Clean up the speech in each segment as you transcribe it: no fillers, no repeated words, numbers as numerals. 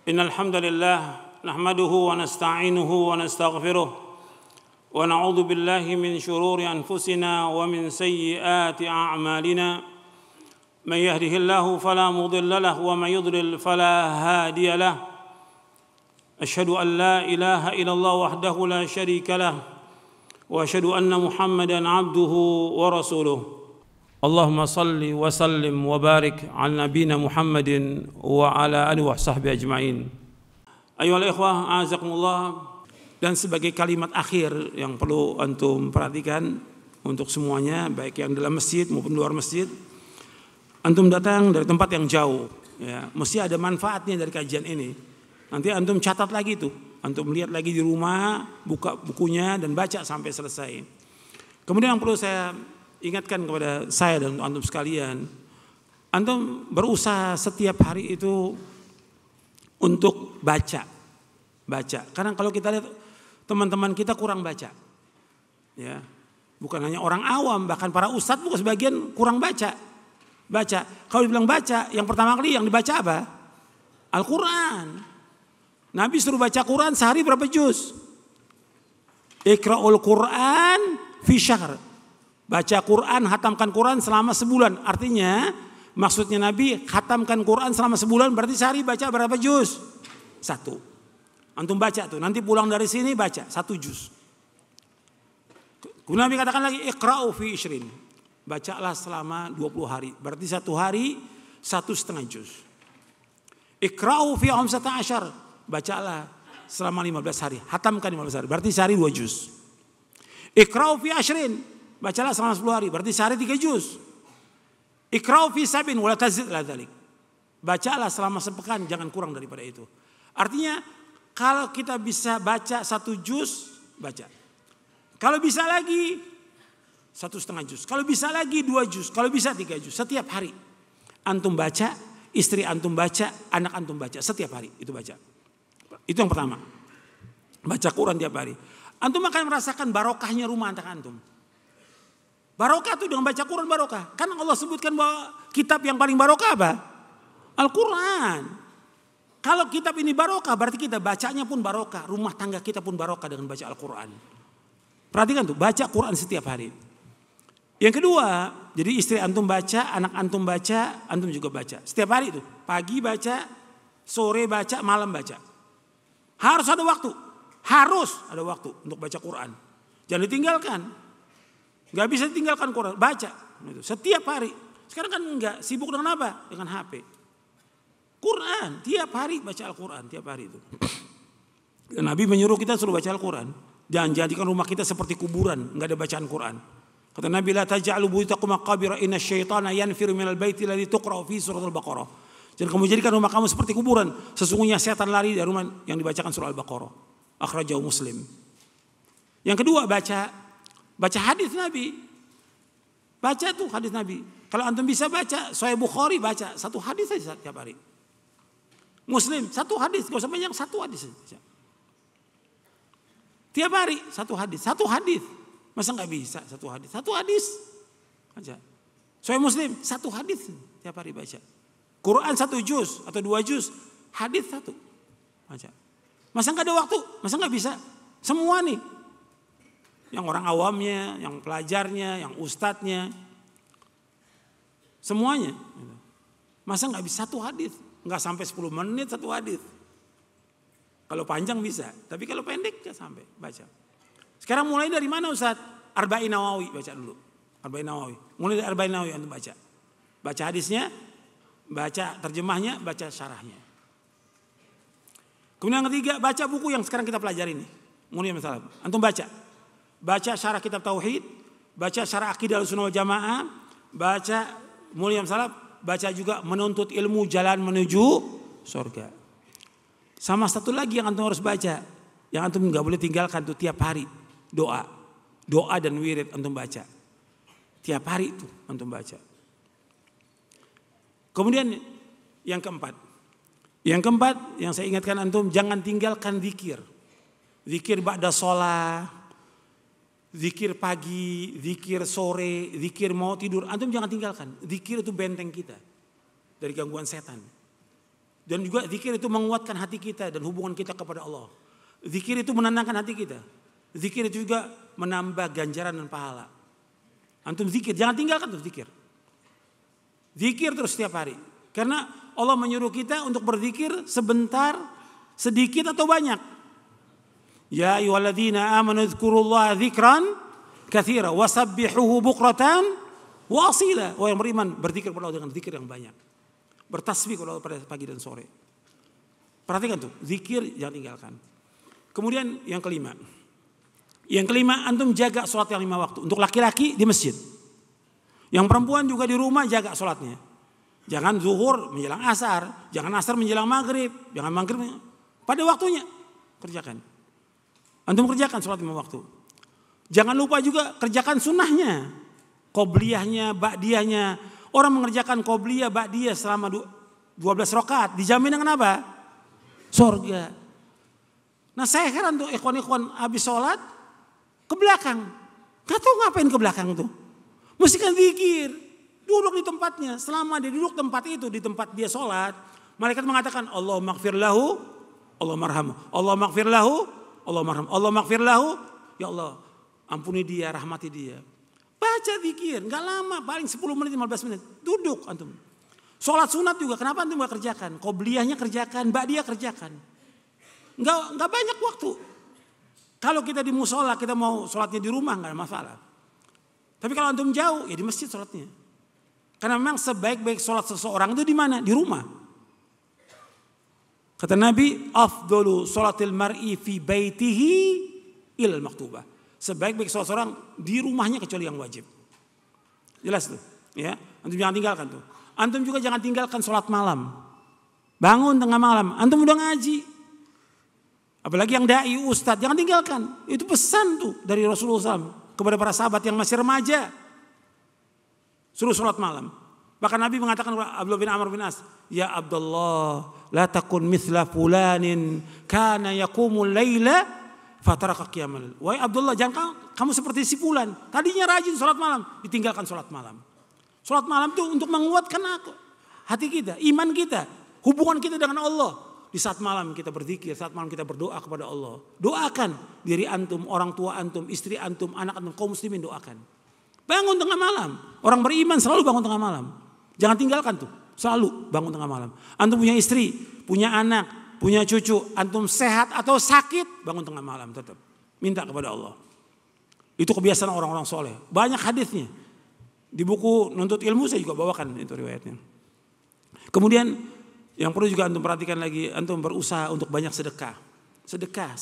إن الحمد لله نحمده ونستعينه ونستغفره ونعوذ بالله من شرور أنفسنا ومن سيئات أعمالنا من يهده الله فلا مضل له ومن يضلل فلا هادي له أشهد أن لا إله إلا الله وحده لا شريك له وأشهد أن محمدا عبده ورسوله اللهم صل وسلم وبارك على نبينا محمد وعلى آله وصحبه أجمعين. Ayohal ikhwah, a'azakumullah. Dan sebagai kalimat akhir yang perlu antum perhatikan untuk semuanya, baik yang dalam masjid maupun luar masjid. Antum datang dari tempat yang jauh, ya, mesti ada manfaatnya dari kajian ini. Nanti antum catat lagi tuh, antum lihat lagi di rumah, buka bukunya dan baca sampai selesai. Kemudian yang perlu saya ingatkan kepada saya dan antum sekalian, antum berusaha setiap hari itu untuk baca. Karena kalau kita lihat teman-teman kita kurang baca, ya, bukan hanya orang awam, bahkan para ustadz juga sebagian kurang baca. Kalau dibilang baca, yang pertama kali yang dibaca apa? Al-Quran. Nabi suruh baca Quran sehari berapa juz? Iqra'ul Quran fi syahr. Baca Quran, hatamkan Quran selama sebulan. Artinya maksudnya Nabi hatamkan Quran selama sebulan, berarti sehari baca berapa juz? 1. Antum baca tuh, nanti pulang dari sini baca 1 juz. Kemudian Nabi katakan lagi iqra'u fi ishrin. Bacalah selama 20 hari. Berarti 1 hari 1,5 juz. Iqra'u fi 15. Bacalah selama 15 hari. Hatamkan 15 hari. Berarti sehari 2 juz. Iqra'u fi ashrin. Bacalah selama 10 hari, berarti sehari 3 juz. Iqra'u fi sab'in wa la tazid la dzalik. Bacalah selama sepekan, jangan kurang daripada itu. Artinya kalau kita bisa baca 1 juz, baca. Kalau bisa lagi 1,5 juz. Kalau bisa lagi 2 juz. Kalau bisa 3 juz. Setiap hari antum baca, istri antum baca, anak antum baca. Setiap hari itu baca. Itu yang pertama. Baca Quran tiap hari. Antum akan merasakan barokahnya rumah tangga antum. Barokah itu dengan baca Quran barokah. Karena Allah sebutkan bahwa kitab yang paling barokah apa? Al-Quran. Kalau kitab ini barokah berarti kita bacanya pun barokah. Rumah tangga kita pun barokah dengan baca Al-Quran. Perhatikan tuh, baca Quran setiap hari. Yang kedua, jadi istri antum baca, anak antum baca, antum juga baca. Setiap hari itu, pagi baca, sore baca, malam baca. Harus ada waktu. Harus ada waktu untuk baca Quran. Jangan ditinggalkan. Gak bisa tinggalkan Quran, baca setiap hari. Sekarang kan enggak, sibuk dengan apa? Dengan HP. Quran, tiap hari baca Al-Quran, tiap hari itu. Dan Nabi menyuruh kita suruh baca Al-Quran. Jangan jadikan rumah kita seperti kuburan, enggak ada bacaan Quran. Kata Nabi, la taj'alu buyutakum maqabira inna syaitana yanfiru minal baiti alladzi tuqra'u fi surat Al-Baqarah. Jangan kamu jadikan rumah kamu seperti kuburan. Sesungguhnya setan lari dari rumah yang dibacakan surah Al-Baqarah. Akhrajahu Muslim. Yang kedua, baca hadis Nabi. Baca tuh hadis Nabi. Kalau antum bisa baca Sahih Bukhari, baca 1 hadis saja tiap hari. Muslim 1 hadis, gak usah banyak, 1 hadis saja. Tiap hari 1 hadis, 1 hadis. Masa nggak bisa 1 hadis? 1 hadis baca. Sahih Muslim 1 hadis tiap hari baca. Quran 1 juz atau 2 juz, hadis 1 baca. Masa nggak ada waktu? Masa nggak bisa? Semua nih. Yang orang awamnya, yang pelajarnya, yang ustadznya. Semuanya. Masa nggak bisa 1 hadis? Nggak sampai 10 menit 1 hadis. Kalau panjang bisa, tapi kalau pendek nggak sampai baca. Sekarang mulai dari mana Ustaz? Arba'in Nawawi baca dulu. Arba'in Nawawi. Mulai dari Arba'in Nawawi antum baca. Baca hadisnya, baca terjemahnya, baca syarahnya. Kemudian yang ketiga, baca buku yang sekarang kita pelajari nih. Mulai masalah. Antum baca. Baca syarah kitab tauhid, baca syarah akidah Ahlussunnah wal Jamaah, baca mulai masalah, baca juga menuntut ilmu jalan menuju surga. Sama satu lagi yang antum harus baca, yang antum nggak boleh tinggalkan tuh tiap hari, doa dan wirid antum baca. Tiap hari itu antum baca. Kemudian yang keempat yang saya ingatkan antum, jangan tinggalkan zikir. Zikir ba'da sholat, zikir pagi, zikir sore, zikir mau tidur. Antum jangan tinggalkan. Zikir itu benteng kita dari gangguan setan. Dan juga zikir itu menguatkan hati kita dan hubungan kita kepada Allah. Zikir itu menenangkan hati kita. Zikir itu juga menambah ganjaran dan pahala. Antum zikir, jangan tinggalkan tuh zikir. Zikir terus setiap hari. Karena Allah menyuruh kita untuk berzikir sebentar, sedikit atau banyak. Ya ayyuhalladzina amanu dzkurullaha dzikran katsira wasabbihuhu bukratan wa asila. Wahai yang beriman, berzikir kepada Allah dengan zikir yang banyak. Bertasbih kepada Allah pada pagi dan sore. Perhatikan tuh, zikir jangan tinggalkan. Kemudian yang kelima. Yang kelima, antum jaga sholat yang 5 waktu. Untuk laki-laki di masjid. Yang perempuan juga di rumah jaga sholatnya. Jangan zuhur menjelang asar. Jangan asar menjelang maghrib. Jangan maghrib pada waktunya. Kerjakan. Antum kerjakan sholat 5 waktu. Jangan lupa juga kerjakan sunnahnya. Qobliyahnya, ba'diyahnya. Orang mengerjakan qobliyah, ba'diyah selama 12 rakaat. Dijamin dengan apa? Surga. Nah saya heran tuh ikhwan-ikhwan habis sholat ke belakang. Gak tahu ngapain ke belakang tuh. Mesti kan zikir. Duduk di tempatnya. Selama dia duduk tempat itu, di tempat dia sholat. Malaikat mengatakan Allah maghfir lahu, Allah marhamu. Allah maghfir lahu, Allah marhamu. Allah maghfir lahu, ya Allah ampuni dia, rahmati dia. Baca zikir, gak lama, paling 10 menit, 15 menit. Duduk antum. Sholat sunat juga, kenapa antum gak kerjakan? Qobliyahnya kerjakan, ba'diyah kerjakan. Gak banyak waktu. Kalau kita di musola, kita mau sholatnya di rumah, gak ada masalah. Tapi kalau antum jauh, ya di masjid sholatnya. Karena memang sebaik-baik sholat seseorang itu di mana? Di rumah. Kata Nabi, afdalu sholatil mar'i fi baitihi ilal maktubah. Sebaik-baik sholat seorang di rumahnya kecuali yang wajib. Jelas tuh, ya. Antum jangan tinggalkan tuh. Antum juga jangan tinggalkan sholat malam. Bangun tengah malam, antum udah ngaji. Apalagi yang dai ustadz, jangan tinggalkan. Itu pesan tuh dari Rasulullah SAW kepada para sahabat yang masih remaja. Suruh sholat malam. Bahkan Nabi mengatakan kepada Abdullah bin Amr bin As, ya Abdullah, la takun mithla fulanin kana yaqumul laila fataraka qiyamal. Wahai Abdullah, jangan kamu seperti si fulan. Tadinya rajin sholat malam, ditinggalkan sholat malam. Sholat malam itu untuk menguatkan hati kita, iman kita, hubungan kita dengan Allah. Di saat malam kita berzikir, saat malam kita berdoa kepada Allah. Doakan diri antum, orang tua antum, istri antum, anak antum, kaum muslimin doakan. Bangun tengah malam. Orang beriman selalu bangun tengah malam. Jangan tinggalkan tuh. Selalu bangun tengah malam. Antum punya istri, punya anak, punya cucu. Antum sehat atau sakit, bangun tengah malam tetap. Minta kepada Allah. Itu kebiasaan orang-orang soleh. Banyak hadisnya. Di buku Nuntut Ilmu saya juga bawakan itu riwayatnya. Kemudian yang perlu juga antum perhatikan lagi. Antum berusaha untuk banyak sedekah. Sedekah.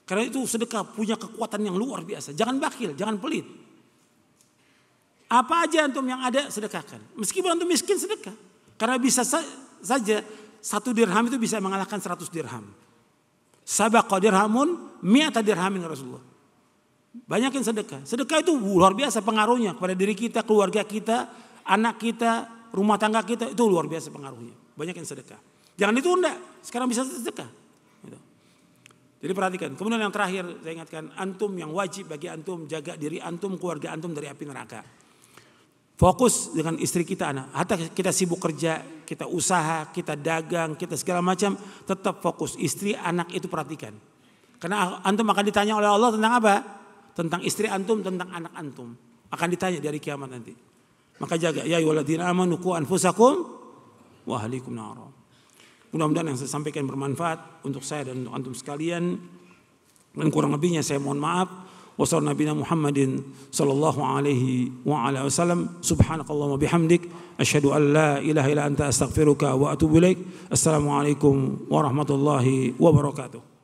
Karena itu sedekah punya kekuatan yang luar biasa. Jangan bakhil, jangan pelit. Apa aja antum yang ada sedekahkan. Meskipun antum miskin sedekah. Karena bisa saja 1 dirham itu bisa mengalahkan 100 dirham. Sabaqa dirhamun mi'ata dirhamin Rasulullah. Banyakin sedekah. Sedekah itu luar biasa pengaruhnya kepada diri kita, keluarga kita, anak kita, rumah tangga kita. Itu luar biasa pengaruhnya. Banyakin sedekah. Jangan ditunda. Sekarang bisa sedekah. Jadi perhatikan. Kemudian yang terakhir saya ingatkan, antum yang wajib bagi antum jaga diri antum, keluarga antum dari api neraka. Fokus dengan istri kita, anak. Hatta kita sibuk kerja, kita usaha, kita dagang, kita segala macam, tetap fokus. Istri, anak itu perhatikan. Karena antum akan ditanya oleh Allah tentang apa? Tentang istri antum, tentang anak antum. Akan ditanya dari kiamat nanti. Maka jaga. Ya ayyuhalladzina amanu qu anfusakum wa ahlikum nara. Mudah-mudahan yang saya sampaikan bermanfaat untuk saya dan untuk antum sekalian. Dan kurang lebihnya saya mohon maaf. Wassallallahu nabiyana Muhammadin sallallahu alaihi wa ala wasallam. Subhanakallahumma bihamdik asyhadu an la ilaha illa anta astaghfiruka wa atubu ilaik. Assalamualaikum warahmatullahi wabarakatuh.